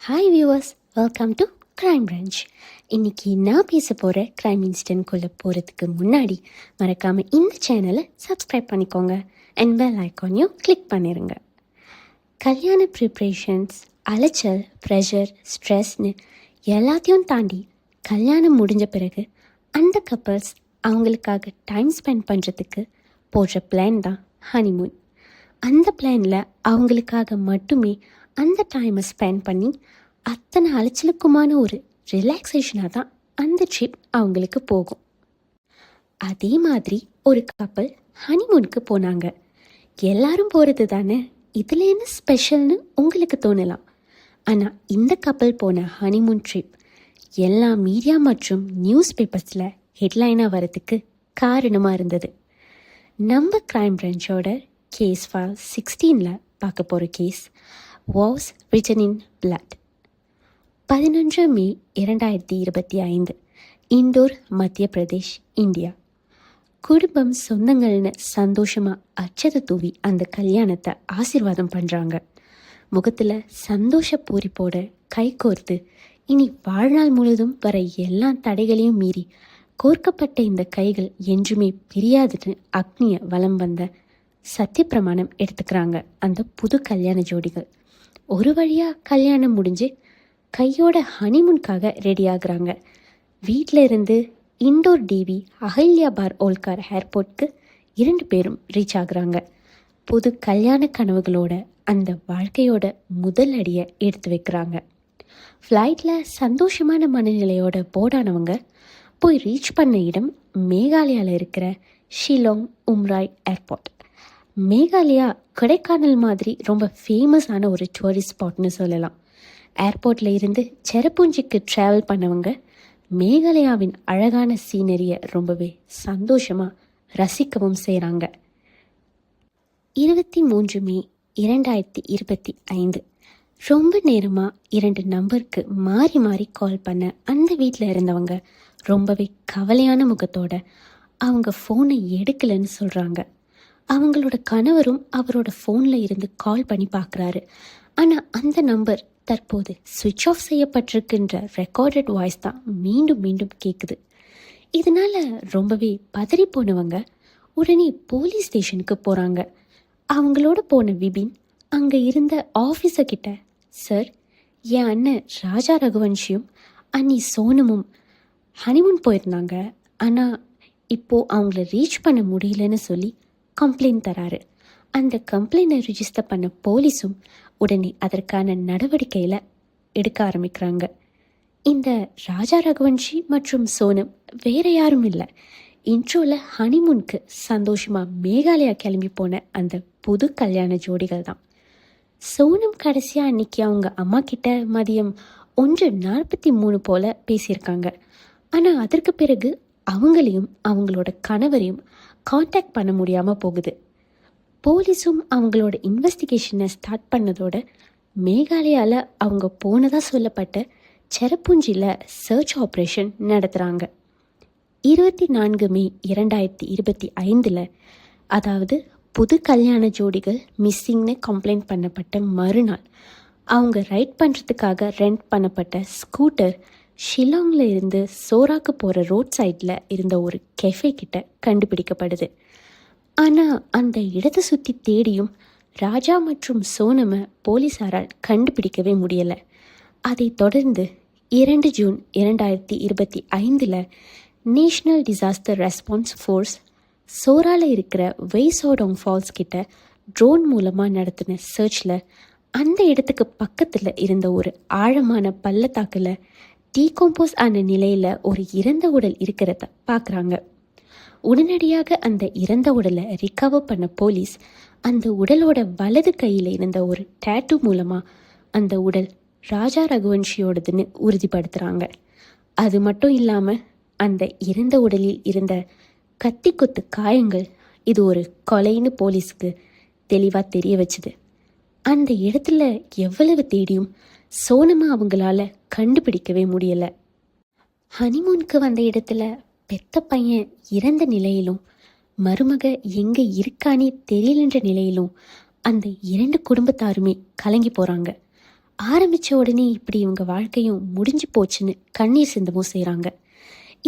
Hi viewers, welcome to crime branch. இன்னைக்கு நான் பேச போகிற கிரைம் இன்சிடென்ட்குள்ளே போகிறதுக்கு முன்னாடி மறக்காமல் இந்த சேனலை சப்ஸ்கிரைப் பண்ணிக்கோங்க அண்ட் பெல் ஐக்கானையும் கிளிக் பண்ணிடுங்க. கல்யாண ப்ரிப்ரேஷன்ஸ், அலைச்சல், ப்ரெஷர், ஸ்ட்ரெஸ்னு எல்லாத்தையும் தாண்டி கல்யாணம் முடிஞ்ச பிறகு அந்த கப்பல்ஸ் அவங்களுக்காக டைம் ஸ்பெண்ட் பண்ணுறதுக்கு போடுற பிளான் தான் ஹனிமூன். அந்த பிளானில் அவங்களுக்காக மட்டுமே அந்த டைமை ஸ்பெண்ட் பண்ணி அத்தனை அலைச்சலுக்குமான ஒரு ரிலாக்ஸேஷனாக தான் அந்த ட்ரிப் அவங்களுக்கு போகும். அதே மாதிரி ஒரு கப்பல் ஹனிமூனுக்கு போனாங்க. எல்லாரும் போகிறது தானே, இதில் என்ன ஸ்பெஷல்னு உங்களுக்கு தோணலாம். ஆனால் இந்த கப்பல் போன ஹனிமூன் ட்ரிப் எல்லா மீடியா மற்றும் நியூஸ் பேப்பர்ஸில் ஹெட்லைனாக வரதுக்கு காரணமாக இருந்தது. நம்ம கிரைம் பிரான்ச்சோட கேஸ் ஃபைல் 16 பார்க்க போகிற case was written in blood. 11 May 2025, Indore, Madhya Pradesh, India. குடும்பம் சொந்தங்கள்னு சந்தோஷமாக அச்சதை தூவி அந்த கல்யாணத்தை ஆசீர்வாதம் பண்ணுறாங்க. முகத்தில் சந்தோஷ பூரிப்போட கை கோர்த்து இனி வாழ்நாள் முழுதும் வர எல்லா தடைகளையும் மீறி கோர்க்கப்பட்ட இந்த கைகள் என்றுமே பிரியாதுன்னு அக்னியை வலம் வந்த சத்தியப்பிரமாணம் எடுத்துக்கிறாங்க அந்த புது கல்யாண ஜோடிகள். ஒரு வழியாக கல்யாணம் முடிஞ்சு கையோட ஹனிமூனுக்காக ரெடி ஆகுறாங்க. வீட்டில் இருந்து இண்டோர் டிவி அஹல்யாபார் ஓல்கார் ஏர்போர்ட்க்கு 2 பேரும் ரீச் ஆகுறாங்க. புது கல்யாண கனவுகளோட அந்த வாழ்க்கையோட முதல் அடியை எடுத்து வைக்கிறாங்க. ஃப்ளைட்டில் சந்தோஷமான மனநிலையோட போர்டானவங்க போய் ரீச் பண்ண இடம் மேகாலயாவில் இருக்கிற ஷிலாங் உம்ராய் ஏர்போர்ட். மேகாலயா கொடைக்கானல் மாதிரி ரொம்ப ஃபேமஸான ஒரு டூரிஸ்ட் ஸ்பாட்னு சொல்லலாம். ஏர்போர்ட்டில் இருந்து செரப்புஞ்சிக்கு ட்ராவல் பண்ணவங்க மேகாலயாவின் அழகான சீனரியை ரொம்பவே சந்தோஷமாக ரசிக்கவும் செய்கிறாங்க. 23 மே 2025, ரொம்ப நேரமாக 2 நம்பருக்கு மாறி மாறி கால் பண்ண அந்த வீட்டில் இருந்தவங்க ரொம்பவே கவலையான முகத்தோட அவங்க ஃபோனை எடுக்கலைன்னு சொல்கிறாங்க. அவங்களோட கணவரும் அவரோட ஃபோனில் இருந்து கால் பண்ணி பார்க்குறாரு. ஆனால் அந்த நம்பர் தற்போது சுவிட்ச் ஆஃப் செய்யப்பட்டிருக்குன்ற ரெக்கார்டட் வாய்ஸ் தான் மீண்டும் மீண்டும் கேட்குது. இதனால் ரொம்பவே பதறி போனவங்க உடனே போலீஸ் ஸ்டேஷனுக்கு போகிறாங்க. அவங்களோட போன விபின் அங்கே இருந்த ஆஃபீஸர்கிட்ட, சார், என் அண்ணன் ராஜா ரகுவன்ஷியும் அண்ணி சோனமும் ஹனிமூன் போயிருந்தாங்க, ஆனால் இப்போது அவங்கள ரீச் பண்ண முடியலன்னு சொல்லி கம்ப்ளைண்ட் தராரு. அந்த கம்ப்ளைண்ட்டை ரிஜிஸ்டர் பண்ண போலீஸும் உடனே அதற்கான நடவடிக்கையில் எடுக்க ஆரம்பிக்கிறாங்க. இந்த ராஜா ரகுவன்ஷி மற்றும் சோனம் வேற யாரும் இல்லை, இன்ட்ரோவில் ஹனிமூனுக்கு சந்தோஷமாக மேகாலயா கிளம்பி போன அந்த புது கல்யாண ஜோடிகள் தான். சோனம் கடைசியாக அன்னைக்கு அவங்க அம்மா கிட்ட மதியம் 1:43 போல் பேசியிருக்காங்க. ஆனால் அதற்கு பிறகு அவங்களையும் அவங்களோட கணவரையும் காண்டாக்ட் பண்ண முடியாமல் போகுது. போலீஸும் அவங்களோட இன்வெஸ்டிகேஷனை ஸ்டார்ட் பண்ணதோட மேகாலயாவில் அவங்க போனதாக சொல்லப்பட்ட செரப்புஞ்சியில் சர்ச் ஆப்ரேஷன் நடத்துகிறாங்க. 24 மே 2025, அதாவது புது கல்யாண ஜோடிகள் மிஸ்ஸிங்னு கம்ப்ளைண்ட் பண்ணப்பட்ட மறுநாள் அவங்க ரைட் பண்ணுறதுக்காக ரெண்ட் பண்ணப்பட்ட ஸ்கூட்டர் ஷிலாங்கில் இருந்து சோராக்கு போகிற ரோட் சைடில் இருந்த ஒரு கெஃபே கிட்ட கண்டுபிடிக்கப்படுது. ஆனால் அந்த இடத்தை சுற்றி தேடியும் ராஜா மற்றும் சோனமை போலீஸாரால் கண்டுபிடிக்கவே முடியலை. அதைத் தொடர்ந்து 2 June 2025 national disaster response force சோராவில் இருக்கிற வெய்சாடோங் ஃபால்ஸ் கிட்ட ட்ரோன் மூலமாக நடத்தின சர்ச்சில் அந்த இடத்துக்கு பக்கத்தில் இருந்த ஒரு ஆழமான பள்ளத்தாக்கில் டீகம்போஸ் ஆன நிலையில் ஒரு இறந்த உடல் இருக்கிறத பார்க்குறாங்க. உடனடியாக அந்த இறந்த உடலை ரிகவர் பண்ண போலீஸ் அந்த உடலோட வலது கையில் இருந்த ஒரு டேட்டூ மூலமாக அந்த உடல் ராஜா ரகுவன்ஷியோடதுன்னு உறுதிப்படுத்துகிறாங்க. அது மட்டும் இல்லாமல் அந்த இறந்த உடலில் இருந்த கத்தி கொத்து காயங்கள் இது ஒரு கொலைன்னு போலீஸுக்கு தெளிவாக தெரிய வச்சுது. அந்த இடத்துல எவ்வளவு தேடியும் சோனமா அவங்களால கண்டுபிடிக்கவே முடியலை. ஹனிமூனுக்கு வந்த இடத்துல பெத்த பையன் இறந்த நிலையிலும் மருமக எங்கே இருக்கானே தெரியலன்ற நிலையிலும் அந்த 2 குடும்பத்தாருமே கலங்கி போகிறாங்க. ஆரம்பித்த உடனே இப்படி இவங்க வாழ்க்கையும் முடிஞ்சு போச்சுன்னு கண்ணீர் சிந்தவும் செய்கிறாங்க.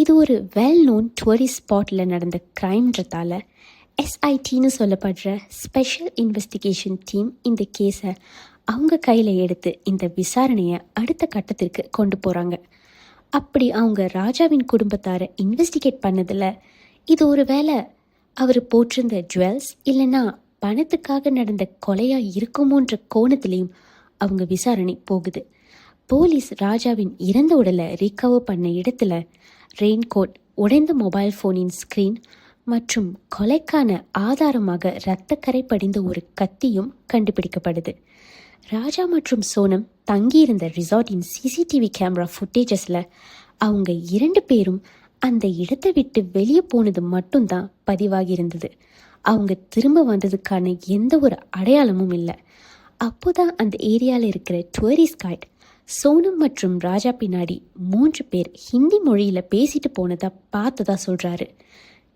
இது ஒரு வெல் நோன் டூரிஸ்ட் ஸ்பாட்டில் நடந்த க்ரைம்ன்றதால எஸ்ஐடின்னு சொல்லப்படுற ஸ்பெஷல் இன்வெஸ்டிகேஷன் டீம் இந்த கேஸை அவங்க கையில் எடுத்து இந்த விசாரணையை அடுத்த கட்டத்திற்கு கொண்டு போகிறாங்க. அப்படி அவங்க ராஜாவின் குடும்பத்தாரை இன்வெஸ்டிகேட் பண்ணதில் இது ஒரு வேளை அவர் போட்டிருந்த ஜுவல்ஸ் இல்லைன்னா பணத்துக்காக நடந்த கொலையாக இருக்குமோன்ற கோணத்திலையும் அவங்க விசாரணை போகுது. போலீஸ் ராஜாவின் இறந்த உடலை ரிகவர் பண்ண இடத்துல ரெயின்கோட், உடைந்த மொபைல் ஃபோனின் ஸ்க்ரீன் மற்றும் கொலைக்கான ஆதாரமாக இரத்தக்கரை படிந்த ஒரு கத்தியும் கண்டுபிடிக்கப்படுது. ராஜா மற்றும் சோனம் தங்கியிருந்த ரிசார்ட்டின் சிசிடிவி கேமரா ஃபுட்டேஜஸில் அவங்க 2 பேரும் அந்த இடத்தை விட்டு வெளியே போனது மட்டும்தான் பதிவாகியிருந்தது. அவங்க திரும்ப வந்ததுக்கான எந்த ஒரு அடையாளமும் இல்லை. அப்போதான் அந்த ஏரியாவில் இருக்கிற டூரிஸ்ட் கைட் சோனம் மற்றும் ராஜா பின்னாடி 3 பேர் ஹிந்தி மொழியில் பேசிட்டு போனதா பார்த்ததா சொல்கிறாரு.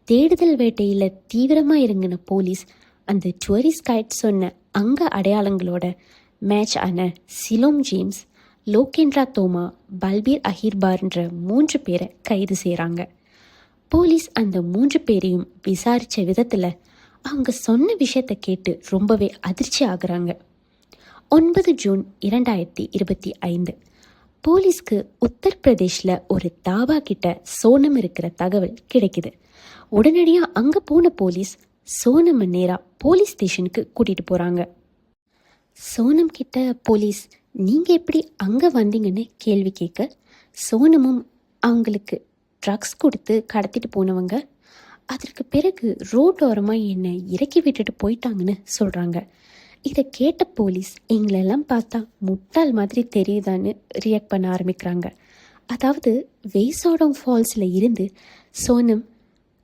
தேடுதல் வேட்டையில் தீவிரமாக இறங்கின போலீஸ் அந்த டூரிஸ்ட் கைட் சொன்ன அங்க அடையாளங்களோட மேட்ச் ஆன சிலோம் ஜேம்ஸ், லோகேந்திரா தோமா, பல்பீர் அஹிர்பார்ன்ற 3 பேரை கைது செய்கிறாங்க. போலீஸ் அந்த 3 பேரையும் விசாரித்த விதத்தில் அவங்க சொன்ன விஷயத்தை கேட்டு ரொம்பவே அதிர்ச்சி ஆகுறாங்க. 9 ஜூன் 2025 போலீஸ்க்கு உத்தரப்பிரதேஷில் ஒரு தாபா கிட்ட சோனம் இருக்கிற தகவல் கிடைக்குது. உடனடியாக அங்கே போன போலீஸ் சோனமை நேராக போலீஸ் ஸ்டேஷனுக்கு கூட்டிகிட்டு போகிறாங்க. சோனம் கிட்ட போலீஸ் நீங்கள் எப்படி அங்கே வந்தீங்கன்னு கேள்வி கேட்க, சோனமும் அவங்களுக்கு ட்ரக்ஸ் கொடுத்து கடத்திட்டு போனவங்க அதற்கு பிறகு ரோட்டோரமாக என்னை இறக்கி விட்டுட்டு போயிட்டாங்கன்னு சொல்கிறாங்க. இதை கேட்ட போலீஸ் எங்களெல்லாம் பார்த்தா முட்டாள் மாதிரி தெரியுதான்னு ரியாக்ட் பண்ண ஆரம்பிக்கிறாங்க. அதாவது வெய்சாடோங் ஃபால்ஸில் இருந்து சோனம்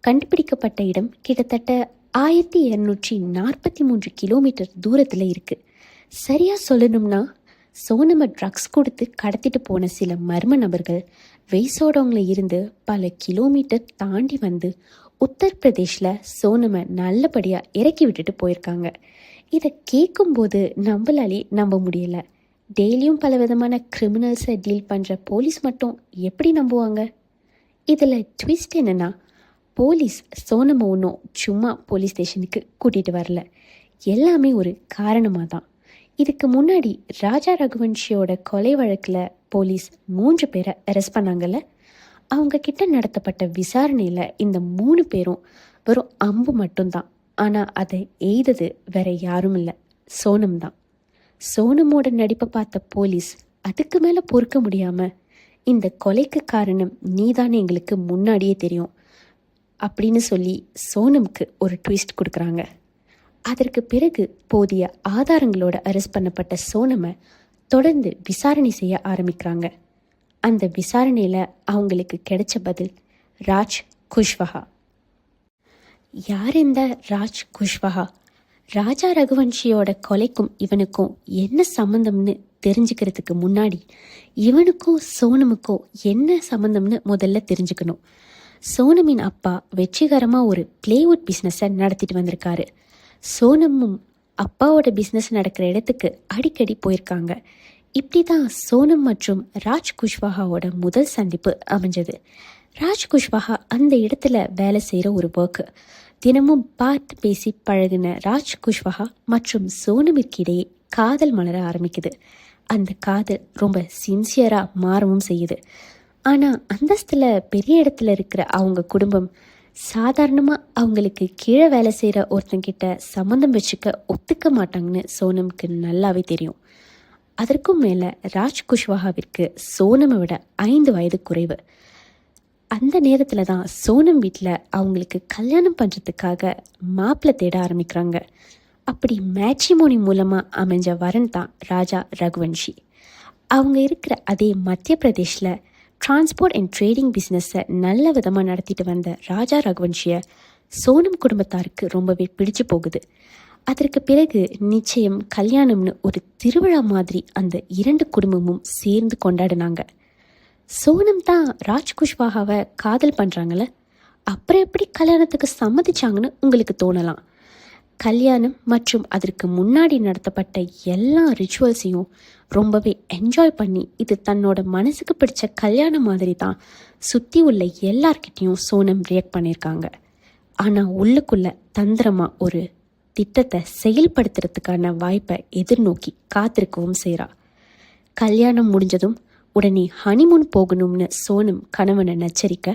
கண்டுபிடிக்கப்பட்ட இடம் கிட்டத்தட்ட 1243 கிலோமீட்டர் தூரத்தில் இருக்குது. சரியாக சொல்லணும்னா சோனமை ட்ரக்ஸ் கொடுத்து கடத்திட்டு போன சில மர்ம நபர்கள் வெய்சாடோங்கில் இருந்து பல கிலோமீட்டர் தாண்டி வந்து உத்தரப்பிரதேஷில் சோனமை நல்லபடியாக இறக்கி விட்டுட்டு போயிருக்காங்க. இதை கேட்கும்போது நம்மளாலே நம்ப முடியலை. டெய்லியும் பல விதமான கிரிமினல்ஸை டீல் பண்ணுற போலீஸ் மட்டும் எப்படி நம்புவாங்க? இதில் ட்விஸ்ட் என்னென்னா, போலீஸ் சோனமை ஒன்றும் சும்மா போலீஸ் ஸ்டேஷனுக்கு கூட்டிகிட்டு வரல. எல்லாமே ஒரு காரணமாக தான். இதுக்கு முன்னாடி ராஜா ரகுவன்ஷியோட கொலை வழக்கில் போலீஸ் 3 பேரை அரெஸ்ட் பண்ணாங்கல்ல, அவங்க கிட்ட நடத்தப்பட்ட விசாரணையில் இந்த 3 பேரும் வெறும் அம்பு மட்டும்தான். ஆனால் அதை எய்தது வேற யாரும் இல்லை, சோனம் தான். சோனமோட நடிப்பை பார்த்த போலீஸ் அதுக்கு மேலே பொறுக்க முடியாமல், இந்த கொலைக்கு காரணம் நீதானே எங்களுக்கு முன்னாடியே தெரியும் அப்படின்னு சொல்லி சோனம்க்கு ஒரு ட்விஸ்ட் கொடுக்குறாங்க. அதற்கு பிறகு போதிய ஆதாரங்களோட அரெஸ்ட் பண்ணப்பட்ட சோனமை தொடர்ந்து விசாரணை செய்ய ஆரம்பிக்கிறாங்க. அந்த விசாரணையில் அவங்களுக்கு கிடைச்ச பதில் ராஜ் குஷ்வஹா. யார் இந்த ராஜ் குஷ்வஹா? ராஜா ரகுவன்ஷியோட கொலைக்கும் இவனுக்கும் என்ன சம்மந்தம்னு தெரிஞ்சுக்கிறதுக்கு முன்னாடி இவனுக்கும் சோனமுக்கும் என்ன சம்மந்தம்னு முதல்ல தெரிஞ்சுக்கணும். சோனமின் அப்பா வெற்றிகரமாக ஒரு பிளேவுட் பிஸ்னஸை நடத்திட்டு வந்திருக்காரு. சோனமும் அப்பாவோட பிஸ்னஸ் நடக்கிற இடத்துக்கு அடிக்கடி போயிருக்காங்க. இப்படி தான் சோனம் மற்றும் ராஜ் குஷ்வஹாவோட முதல் சந்திப்பு அமைஞ்சது. ராஜ் குஷ்வஹா அந்த இடத்துல வேலை செய்கிற ஒரு ஒர்க்கர். தினமும் பார்த்து பேசி பழகின ராஜ் குஷ்வஹா மற்றும் சோனமிற்கிடையே காதல் மலர ஆரம்பிக்குது. அந்த காதல் ரொம்ப சின்சியராக மாறவும் செய்யுது. ஆனால் அந்தஸ்தில் பெரிய இடத்துல இருக்கிற அவங்க குடும்பம் சாதாரணமாக அவங்களுக்கு கீழே வேலை செய்கிற ஒருத்தங்கிட்ட சம்மந்தம் வச்சுக்க ஒத்துக்க மாட்டாங்கன்னு சோனமுக்கு நல்லாவே தெரியும். அதற்கும் மேலே ராஜ் குஷ்வஹாவிற்கு சோனமை விட 5 வயது குறைவு. அந்த நேரத்தில் தான் சோனம் வீட்டில் அவங்களுக்கு கல்யாணம் பண்ணுறதுக்காக மாப்பிள்ளை தேட ஆரம்பிக்கிறாங்க. அப்படி மேட்ரிமோனி மூலமாக அமைஞ்ச வரன் தான் ராஜா ரகுவன்ஷி. அவங்க இருக்கிற அதே மத்திய பிரதேஷில் டிரான்ஸ்போர்ட் அண்ட் ட்ரேடிங் பிஸ்னஸை நல்ல விதமாக நடத்திட்டு வந்த ராஜா ரகுவன்ஷியை சோனம் குடும்பத்தாருக்கு ரொம்பவே பிடிச்சு போகுது. அதற்கு பிறகு நிச்சயம் கல்யாணம்னு ஒரு திருவிழா மாதிரி அந்த 2 குடும்பமும் சேர்ந்து கொண்டாடினாங்க. சோனம் தான் ராஜ் குஷ்வஹாவை காதல் பண்ணுறாங்கள, அப்புறம் எப்படி கல்யாணத்துக்கு சம்மதிச்சாங்கன்னு உங்களுக்கு தோணலாம். கல்யாணம் மற்றும் அதற்கு முன்னாடி நடத்தப்பட்ட எல்லா ரிச்சுவல்ஸையும் ரொம்பவே என்ஜாய் பண்ணி இது தன்னோட மனசுக்கு பிடிச்ச கல்யாணம் மாதிரி தான் சுற்றி உள்ள எல்லார்கிட்டையும் சோனம் ரியாக்ட் பண்ணியிருக்காங்க. ஆனால் உள்ளுக்குள்ள தந்திரமாக ஒரு திட்டத்தை செயல்படுத்துறதுக்கான வாய்ப்பை எதிர்நோக்கி காத்திருக்கவும் செய்கிறா. கல்யாணம் முடிஞ்சதும் உடனே ஹனிமூன் போகணும்னு சோனம் கணவனை நச்சரிக்க,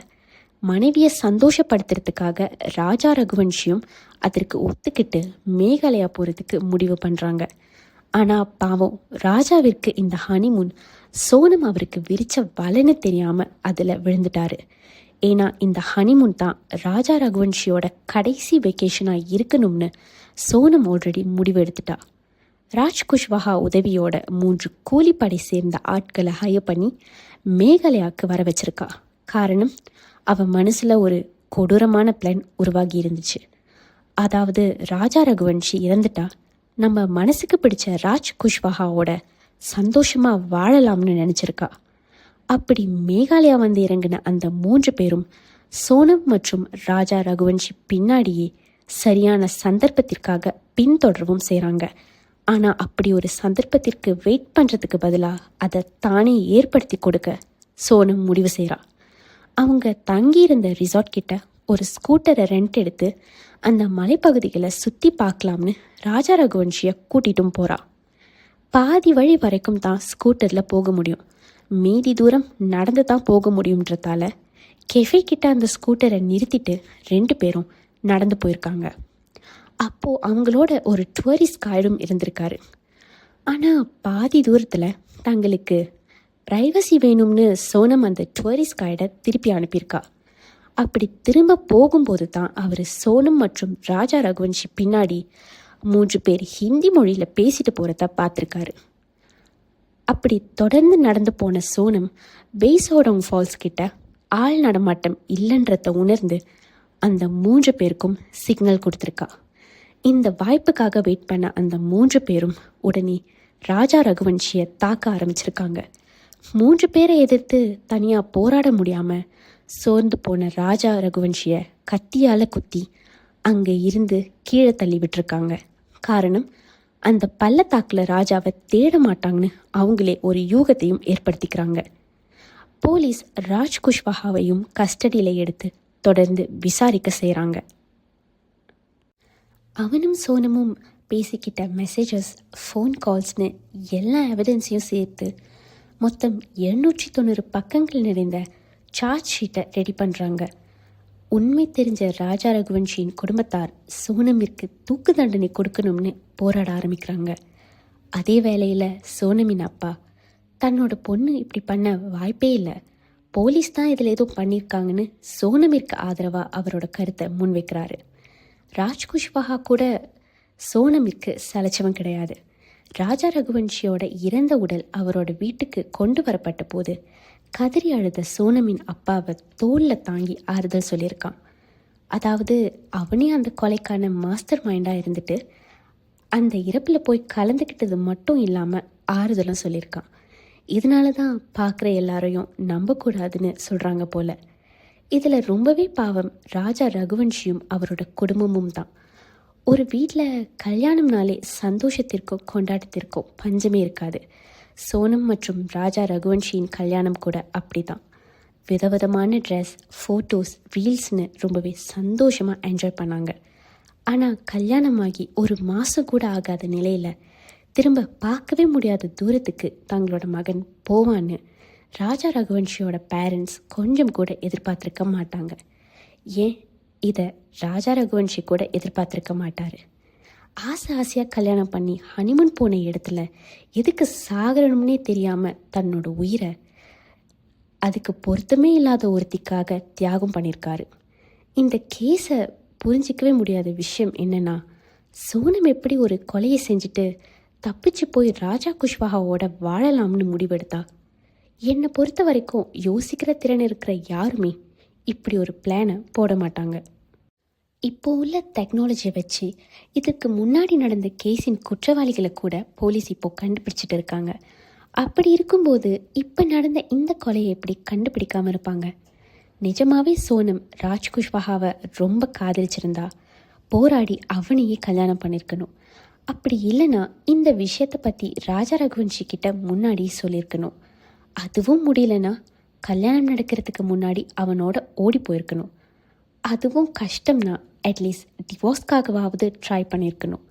மனைவியை சந்தோஷப்படுத்துறதுக்காக ராஜா ரகுவன்ஷியும் அதற்கு ஒத்துக்கிட்டு மேகாலயா போகிறதுக்கு முடிவு பண்ணுறாங்க. ஆனால் பாவம் ராஜாவிற்கு இந்த ஹனிமூன் சோனம் அவருக்கு விரிச்ச வலைன்னு தெரியாமல் அதில் விழுந்துட்டாரு. ஏன்னா இந்த ஹனிமூன் தான் ராஜா ரகுவன்ஷியோட கடைசி வெக்கேஷனாக இருக்கணும்னு சோனம் ஆல்ரெடி முடிவு எடுத்துட்டா. ராஜ் குஷ்வாஹா உதவியோட 3 கூலிப்படை சேர்ந்த ஆட்களை ஹையர் பண்ணி மேகாலயாவுக்கு வர வச்சிருக்கா. காரணம், அவன் மனசில் ஒரு கொடூரமான பிளான் உருவாகி இருந்துச்சு. அதாவது ராஜா ரகுவன்ஷி இறந்துட்டா நம்ம மனசுக்கு பிடிச்ச ராஜ் குஷ்வாஹாவோட சந்தோஷமாக வாழலாம்னு நினச்சிருக்கா. அப்படி மேகாலயா வந்து இறங்கின அந்த 3 பேரும் சோனம் மற்றும் ராஜா ரகுவன்ஷி பின்னாடியே சரியான சந்தர்ப்பத்திற்காக பின்தொடரவும் செய்கிறாங்க. ஆனால் அப்படி ஒரு சந்தர்ப்பத்திற்கு வெயிட் பண்ணுறதுக்கு பதிலாக அதை தானே ஏற்படுத்தி கொடுக்க சோனம் முடிவு செய்கிறா. அவங்க தங்கியிருந்த ரிசார்ட் கிட்ட ஒரு ஸ்கூட்டரை ரெண்ட் எடுத்து அந்த மலைப்பகுதிகளை சுற்றி பார்க்கலாம்னு ராஜா ரகுவன்ஷியை கூட்டிட்டும் போகிறா. பாதி வழி வரைக்கும் தான் ஸ்கூட்டரில் போக முடியும், மீதி தூரம் நடந்து தான் போக முடியுன்றதால கெஃபே கிட்ட அந்த ஸ்கூட்டரை நிறுத்திட்டு 2 பேரும் நடந்து போயிருக்காங்க. அப்போது அவங்களோட ஒரு டூரிஸ்ட் கைடும் இருந்திருக்காரு. ஆனால் பாதி தூரத்தில் தங்களுக்கு ப்ரைவசி வேணும்னு சோனம் அந்த டூரிஸ்ட் கைடை திருப்பி அனுப்பியிருக்கா. அப்படி திரும்ப போகும்போது தான் அவர் சோனம் மற்றும் ராஜா ரகுவன்ஷி பின்னாடி 3 பேர் ஹிந்தி மொழியில் பேசிட்டு போகிறத பார்த்துருக்காரு. அப்படி தொடர்ந்து நடந்து போன சோனம் பெய்சோடோங் ஃபால்ஸ் கிட்ட ஆள் நடமாட்டம் இல்லைன்றத உணர்ந்து அந்த 3 பேருக்கும் சிக்னல் கொடுத்துருக்கா. இந்த வாய்ப்புக்காக வெயிட் பண்ண அந்த 3 பேரும் உடனே ராஜா ரகுவன்ஷியை தாக்க ஆரம்பிச்சிருக்காங்க. 3 பேரை எதிர்த்து தனியாக போராட முடியாமல் சோர்ந்து போன ராஜா ரகுவன்ஷியை கத்தியால் குத்தி அங்கே இருந்து கீழே தள்ளி விட்டுருக்காங்க. காரணம், அந்த பள்ளத்தாக்கில் ராஜாவை தேட மாட்டாங்கன்னு அவங்களே ஒரு யூகத்தையும் ஏற்படுத்திக்கிறாங்க. போலீஸ் ராஜ் குஷ்வாஹாவையும் கஸ்டடியில் எடுத்து தொடர்ந்து விசாரிக்க செய்கிறாங்க. அவனும் சோனமும் பேசிக்கிட்ட மெசேஜஸ், ஃபோன் கால்ஸ்னு எல்லா எவிடன்ஸையும் சேர்த்து மொத்தம் 290 பக்கங்கள் நிறைந்த சார்ஜ் ஷீட்டை ரெடி பண்ணுறாங்க. உண்மை தெரிஞ்ச ராஜா ரகுவன்ஷியின் குடும்பத்தார் சோனமிற்கு தூக்கு தண்டனை கொடுக்கணும்னு போராட ஆரம்பிக்கிறாங்க. அதே வேளையில் சோனமின் அப்பா தன்னோட பொண்ணு இப்படி பண்ண வாய்ப்பே இல்லை, போலீஸ் தான் இதில் ஏதோ பண்ணியிருக்காங்கன்னு சோனமிற்கு ஆதரவாக அவரோட கருத்தை முன்வைக்கிறாரு. ராஜ் குஷ்வாஹா கூட சோனமிற்கு சலைச்சவன் கிடையாது. ராஜா ரகுவன்ஷியோட இறந்த உடல் அவரோட வீட்டுக்கு கொண்டு வரப்பட்ட போது கதறி அழுத சோனமின் அப்பாவை தோளில் தாங்கி ஆறுதல் சொல்லியிருக்கான். அதாவது அவனே அந்த கொலைக்கான மாஸ்டர் மைண்டாக இருந்துட்டு அந்த இறப்பில் போய் கலந்துக்கிட்டது மட்டும் இல்லாமல் ஆறுதலும் சொல்லியிருக்கான். இதனால தான் பார்க்குற எல்லாரையும் நம்பக்கூடாதுன்னு சொல்கிறாங்க போல. இதில் ரொம்பவே பாவம் ராஜா ரகுவன்ஷியும் அவரோட குடும்பமும் தான். ஒரு வீட்டில் கல்யாணம்னாலே சந்தோஷத்திற்கும் கொண்டாட்டத்திற்கும் பஞ்சமே இருக்காது. சோனம் மற்றும் ராஜா ரகுவன்ஷியின் கல்யாணம் கூட அப்படி தான். விதவிதமான ட்ரெஸ், ஃபோட்டோஸ், ரீல்ஸ்னு ரொம்பவே சந்தோஷமாக என்ஜாய் பண்ணாங்க. ஆனால் கல்யாணமாகி 1 மாதம் கூட ஆகாத நிலையில் திரும்ப பார்க்கவே முடியாத தூரத்துக்கு தங்களோட மகன் போவான்னு ராஜா ரகுவன்ஷியோட பேரண்ட்ஸ் கொஞ்சம் கூட எதிர்பார்த்துருக்க மாட்டாங்க. ஏன், இதை ராஜா ரகுவன்ஷி கூட எதிர்பார்த்துருக்க மாட்டார். ஆசையாக கல்யாணம் பண்ணி ஹனிமூன் போன இடத்துல எதுக்கு சாகரணும்னே தெரியாமல் தன்னோட உயிரை அதுக்கு பொருத்தமே இல்லாத ஒருத்திக்காக தியாகம் பண்ணியிருக்காரு. இந்த கேஸை புரிஞ்சிக்கவே முடியாத விஷயம் என்னென்னா, சோனம் எப்படி ஒரு கொலையை செஞ்சுட்டு தப்பிச்சு போய் ராஜா குஷ்வாஹாவோட வாழலாம்னு முடிவெடுத்தா? என்னை பொறுத்த வரைக்கும் யோசிக்கிற திறன் இருக்கிற யாருமே இப்படி ஒரு பிளானை போட மாட்டாங்க. இப்போ உள்ள டெக்னாலஜியை வச்சு இதுக்கு முன்னாடி நடந்த கேஸின் குற்றவாளிகளை கூட போலீஸ் இப்போ கண்டுபிடிச்சிட்டு இருக்காங்க. அப்படி இருக்கும்போது இப்போ நடந்த இந்த கொலையை எப்படி கண்டுபிடிக்காமல் இருப்பாங்க? நிஜமாவே சோனம் ராஜ் குஷ்வாஹாவை ரொம்ப காதலிச்சிருந்தா போராடி அவனையே கல்யாணம் பண்ணியிருக்கணும். அப்படி இல்லைன்னா இந்த விஷயத்தை பற்றி ராஜா ரகுவன்ஷி கிட்ட முன்னாடி சொல்லியிருக்கணும். அதுவும் முடியலன்னா கல்யாணம் நடக்கிறதுக்கு முன்னாடி அவனோட ஓடி போயிருக்கணும். அதுவும் கஷ்டம்னா அட்லீஸ்ட் டிவோர்ஸ்க்காகவாவது ட்ரை பண்ணியிருக்கணும்.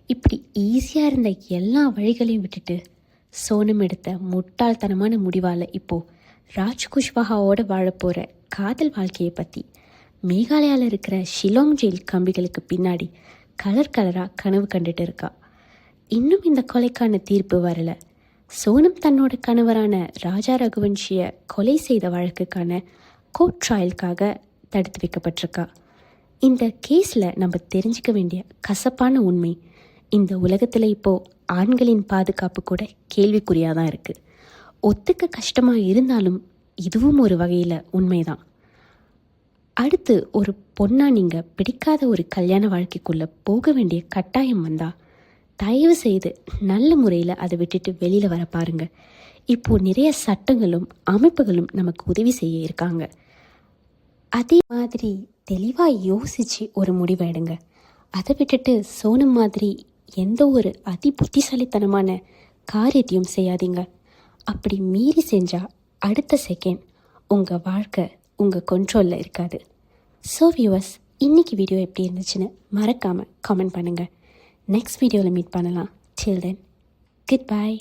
இப்படி ஈஸியாக இருந்த எல்லா வழிகளையும் விட்டுட்டு சோனம் எடுத்த முட்டாள்தனமான முடிவால் இப்போது ராஜ் குஷ்வாஹாவோட வாழப்போகிற காதல் வாழ்க்கையை பற்றி மேகாலயாவில் இருக்கிற ஷிலாங் ஜெயில் கம்பிகளுக்கு பின்னாடி கலர் கலராக கனவு கண்டுட்டு இருக்கா. இன்னும் இந்த கொலைக்கான தீர்ப்பு வரலை. சோனம் தன்னோட கணவரான ராஜா ரகுவன்ஷியை கொலை செய்த வழக்குக்கான கோர்ட் ட்ரையலுக்காக தடுத்து வைக்கப்பட்டிருக்கா. இந்த கேஸில் நம்ம தெரிஞ்சிக்க வேண்டிய கசப்பான உண்மை, இந்த உலகத்தில் இப்போது ஆண்களின் பாதுகாப்பு கூட கேள்விக்குறியாக தான் இருக்குது. ஒத்துக்க கஷ்டமாக இருந்தாலும் இதுவும் ஒரு வகையில் உண்மைதான். அடுத்து ஒரு பொண்ணாக நீங்கள் பிடிக்காத ஒரு கல்யாண வாழ்க்கைக்குள்ளே போக வேண்டிய கட்டாயம் வந்தால் தயவு செய்து நல்ல முறையில் அதை விட்டுட்டு வெளியில் வர பாருங்கள். இப்போது நிறைய சட்டங்களும் அமைப்புகளும் நமக்கு உதவி செய்ய இருக்காங்க. அதே மாதிரி தெளிவாக யோசித்து ஒரு முடிவை எடுங்க. அதை விட்டுட்டு சோனம் மாதிரி எந்த ஒரு அதி புத்திசாலித்தனமான காரியத்தையும் செய்யாதீங்க. அப்படி மீறி செஞ்சால் அடுத்த செகண்ட் உங்கள் வாழ்க்கை உங்கள் கண்ட்ரோலில் இருக்காது. ஸோ வியூவர்ஸ், இன்றைக்கி வீடியோ எப்படி இருந்துச்சுன்னு மறக்காமல் கமெண்ட் பண்ணுங்கள். நெக்ஸ்ட் வீடியோவில் மீட் பண்ணலாம். டில் தென், குட் பை.